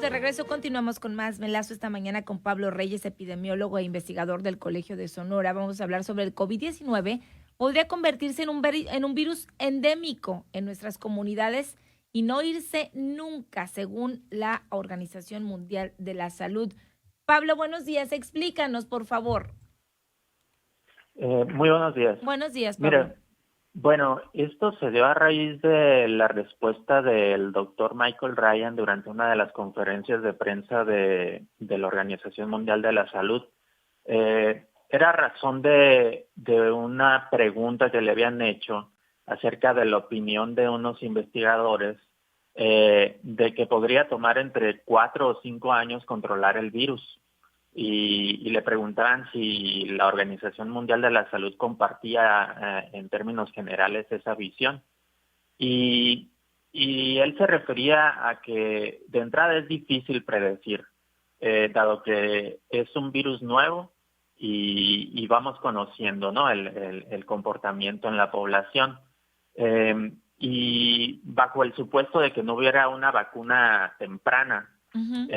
de regreso, continuamos con más. Me enlazo esta mañana con Pablo Reyes, epidemiólogo e investigador del Colegio de Sonora. Vamos a hablar sobre el COVID-19. Podría convertirse en un virus endémico en nuestras comunidades y no irse nunca, según la Organización Mundial de la Salud. Pablo, buenos días. Explícanos, por favor. Muy buenos días. Buenos días, Pablo. Mira, bueno, esto se dio a raíz de la respuesta del doctor Michael Ryan durante una de las conferencias de prensa de la Organización Mundial de la Salud. Era razón de una pregunta que le habían hecho acerca de la opinión de unos investigadores de que podría tomar entre 4 o 5 años controlar el virus. Y le preguntaban si la Organización Mundial de la Salud compartía en términos generales esa visión. Y, y él se refería a que de entrada es difícil predecir, dado que es un virus nuevo y vamos conociendo, ¿no?, el comportamiento en la población. Y bajo el supuesto de que no hubiera una vacuna temprana, Uh-huh.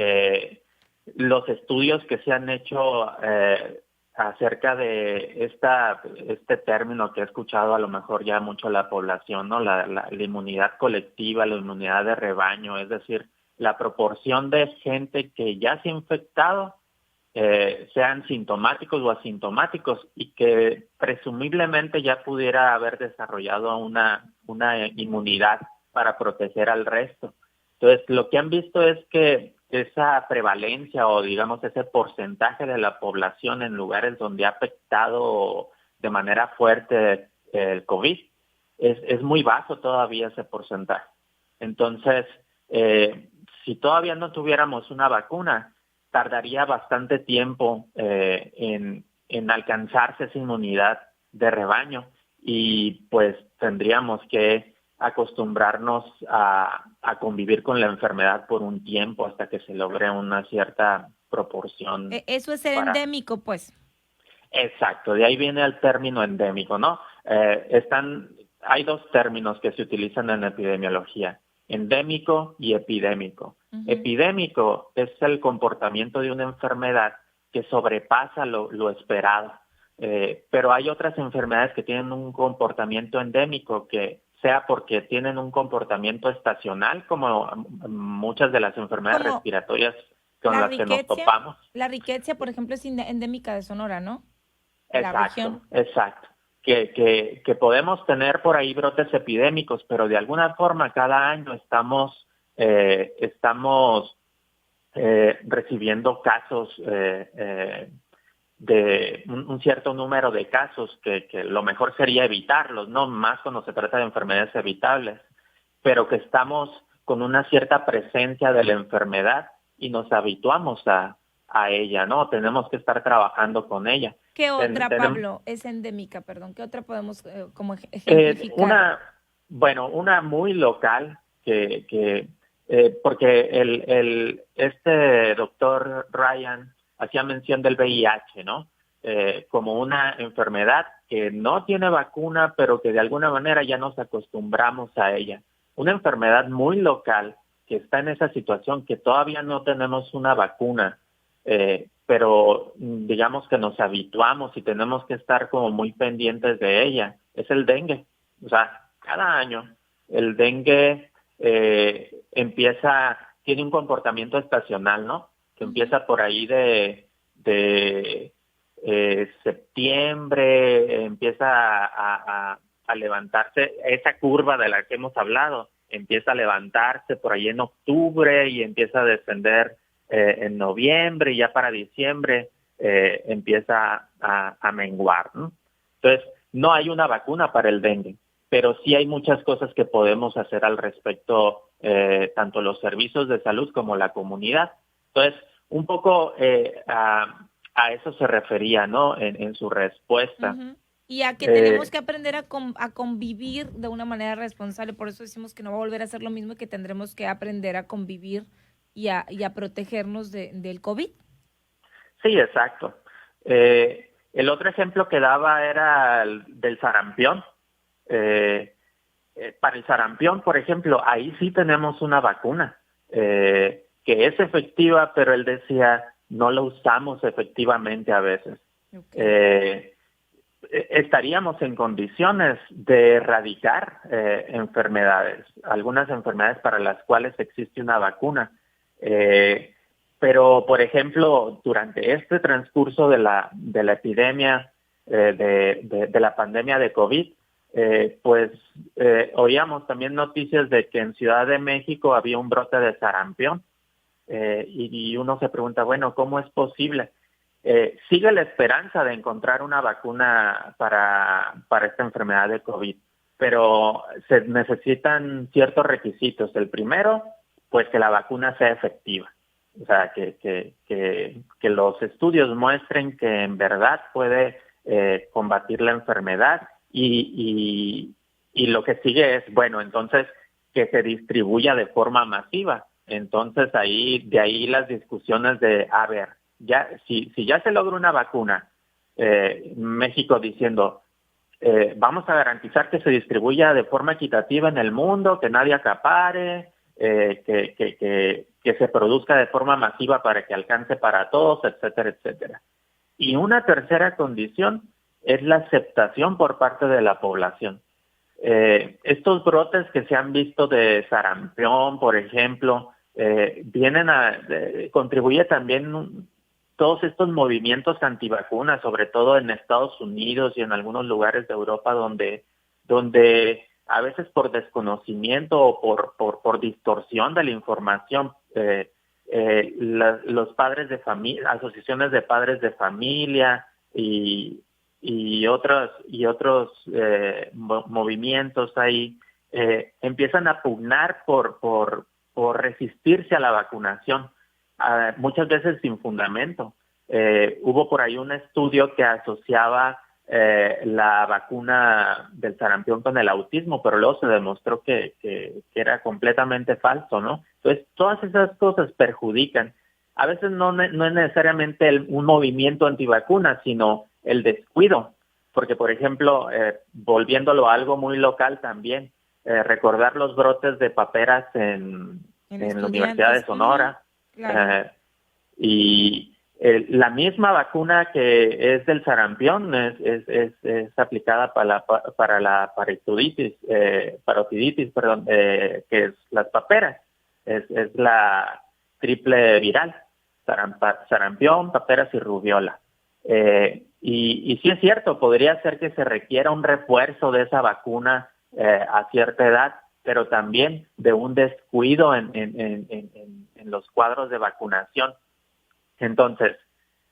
los estudios que se han hecho acerca de este término que ha escuchado a lo mejor ya mucho la población, ¿no? La inmunidad colectiva, la inmunidad de rebaño, es decir, la proporción de gente que ya se ha infectado, sean sintomáticos o asintomáticos, y que presumiblemente ya pudiera haber desarrollado una inmunidad para proteger al resto. Entonces, lo que han visto es que esa prevalencia o digamos ese porcentaje de la población en lugares donde ha afectado de manera fuerte el COVID es muy bajo todavía ese porcentaje. Entonces, si todavía no tuviéramos una vacuna, tardaría bastante tiempo en alcanzarse esa inmunidad de rebaño y pues tendríamos que acostumbrarnos a convivir con la enfermedad por un tiempo hasta que se logre una cierta proporción. Eso es ser endémico, pues. Exacto, de ahí viene el término endémico, ¿no? Hay dos términos que se utilizan en epidemiología, endémico y epidémico. Uh-huh. Epidémico es el comportamiento de una enfermedad que sobrepasa lo esperado, pero hay otras enfermedades que tienen un comportamiento endémico que sea porque tienen un comportamiento estacional, como muchas de las enfermedades respiratorias con las que nos topamos. La riqueza, por ejemplo, es endémica de Sonora, ¿no? Exacto, exacto. Que podemos tener por ahí brotes epidémicos, pero de alguna forma cada año estamos recibiendo casos de un cierto número de casos que lo mejor sería evitarlos, no más cuando se trata de enfermedades evitables, pero que estamos con una cierta presencia de la enfermedad y nos habituamos a ella, ¿no? Tenemos que estar trabajando con ella. ¿Qué otra, Pablo, es endémica? Perdón, ¿qué otra podemos como ejemplificar? Una muy local porque este doctor Ryan hacía mención del VIH, ¿no? Como una enfermedad que no tiene vacuna, pero que de alguna manera ya nos acostumbramos a ella. Una enfermedad muy local que está en esa situación que todavía no tenemos una vacuna, pero digamos que nos habituamos y tenemos que estar como muy pendientes de ella, es el dengue. O sea, cada año el dengue tiene un comportamiento estacional, ¿no? Que empieza por ahí de septiembre, empieza a levantarse, esa curva de la que hemos hablado, empieza a levantarse por ahí en octubre y empieza a descender en noviembre, y ya para diciembre empieza a menguar, ¿no? Entonces, no hay una vacuna para el dengue, pero sí hay muchas cosas que podemos hacer al respecto, tanto los servicios de salud como la comunidad. Entonces, un poco a eso se refería, ¿no? En su respuesta. Uh-huh. Y a que tenemos que aprender a convivir de una manera responsable. Por eso decimos que no va a volver a ser lo mismo y que tendremos que aprender a convivir y a protegernos del COVID. Sí, exacto. El otro ejemplo que daba era el del sarampión. Para el sarampión, por ejemplo, ahí sí tenemos una vacuna. que es efectiva, pero él decía, no la usamos efectivamente a veces. Okay. Estaríamos en condiciones de erradicar enfermedades, algunas enfermedades para las cuales existe una vacuna. Pero, por ejemplo, durante este transcurso de la epidemia, de la pandemia de COVID, oíamos también noticias de que en Ciudad de México había un brote de sarampión, y uno se pregunta, bueno, ¿cómo es posible? Sigue la esperanza de encontrar una vacuna para esta enfermedad de COVID, pero se necesitan ciertos requisitos. El primero, pues que la vacuna sea efectiva, o sea, que los estudios muestren que en verdad puede combatir la enfermedad y lo que sigue es, bueno, entonces que se distribuya de forma masiva. Entonces de ahí las discusiones de, a ver, ya si ya se logra una vacuna, México diciendo, vamos a garantizar que se distribuya de forma equitativa en el mundo, que nadie acapare, que se produzca de forma masiva para que alcance para todos, etcétera, etcétera. Y una tercera condición es la aceptación por parte de la población. Estos brotes que se han visto de sarampión, por ejemplo, contribuye también todos estos movimientos antivacunas, sobre todo en Estados Unidos y en algunos lugares de Europa donde a veces por desconocimiento o por distorsión de la información, los padres de familia, asociaciones de padres de familia y otros movimientos ahí empiezan a pugnar por resistirse a la vacunación, muchas veces sin fundamento. Hubo por ahí un estudio que asociaba la vacuna del sarampión con el autismo, pero luego se demostró que era completamente falso, ¿no? Entonces, todas esas cosas perjudican. A veces no es necesariamente un movimiento antivacuna, sino el descuido, porque, por ejemplo, volviéndolo a algo muy local también, recordar los brotes de paperas en la Universidad de Sonora, claro. Y la misma vacuna que es del sarampión es aplicada para la parotiditis, que es las paperas, es la triple viral, sarampión, paperas y rubiola. Y sí es cierto, podría ser que se requiera un refuerzo de esa vacuna a cierta edad, pero también de un descuido en los cuadros de vacunación. Entonces,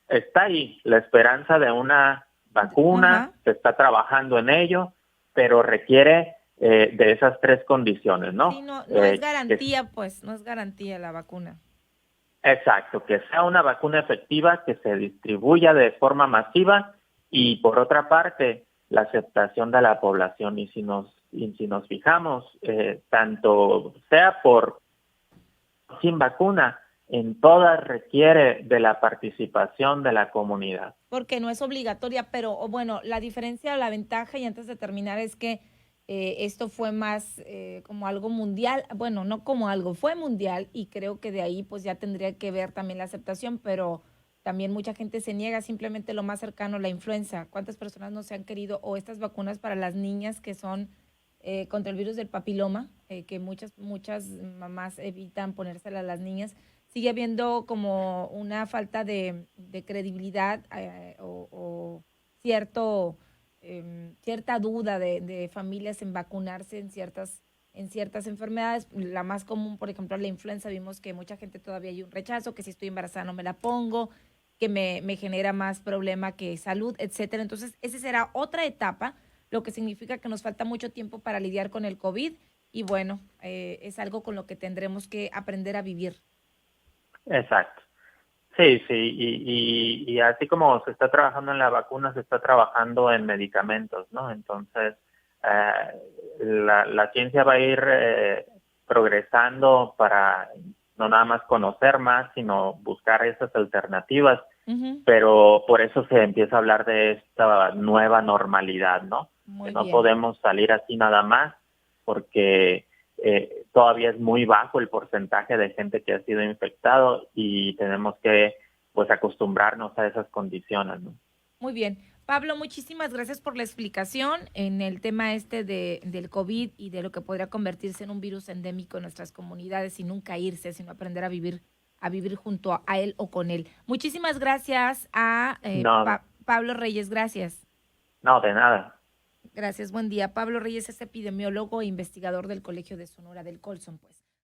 está ahí la esperanza de una vacuna, se está trabajando en ello, pero requiere de esas tres condiciones, ¿no? Sí, no es garantía, no es garantía la vacuna. Exacto, que sea una vacuna efectiva, que se distribuya de forma masiva y, por otra parte, la aceptación de la población. Y si nos fijamos, tanto sea sin vacuna, en todas requiere de la participación de la comunidad. Porque no es obligatoria, pero bueno, la diferencia, la ventaja, y antes de terminar, es que esto fue más como algo mundial, bueno, no como algo, fue mundial, y creo que de ahí pues ya tendría que ver también la aceptación, pero también mucha gente se niega, simplemente lo más cercano, la influenza. ¿Cuántas personas no se han querido, o estas vacunas para las niñas que son contra el virus del papiloma, que muchas mamás evitan ponérsela a las niñas? Sigue habiendo como una falta de credibilidad o cierta duda de familias en vacunarse en ciertas enfermedades. La más común, por ejemplo, la influenza, vimos que mucha gente todavía hay un rechazo, que si estoy embarazada no me la pongo, que me genera más problema que salud, etcétera. Entonces, esa será otra etapa, lo que significa que nos falta mucho tiempo para lidiar con el COVID, y bueno, es algo con lo que tendremos que aprender a vivir. Exacto. Sí, y así como se está trabajando en la vacuna, se está trabajando en medicamentos, ¿no? Entonces, la ciencia va a ir progresando para no nada más conocer más, sino buscar esas alternativas, pero por eso se empieza a hablar de esta nueva normalidad, ¿no? Muy que no bien. podemos salir así nada más, porque todavía es muy bajo el porcentaje de gente que ha sido infectado y tenemos que pues acostumbrarnos a esas condiciones, ¿no? Muy bien. Pablo, muchísimas gracias por la explicación en el tema del COVID y de lo que podría convertirse en un virus endémico en nuestras comunidades y nunca irse, sino aprender a vivir junto a él o con él. Muchísimas gracias a No, Pablo Reyes. Gracias. no, de nada. Gracias, buen día. Pablo Reyes es epidemiólogo e investigador del Colegio de Sonora del Colson, pues.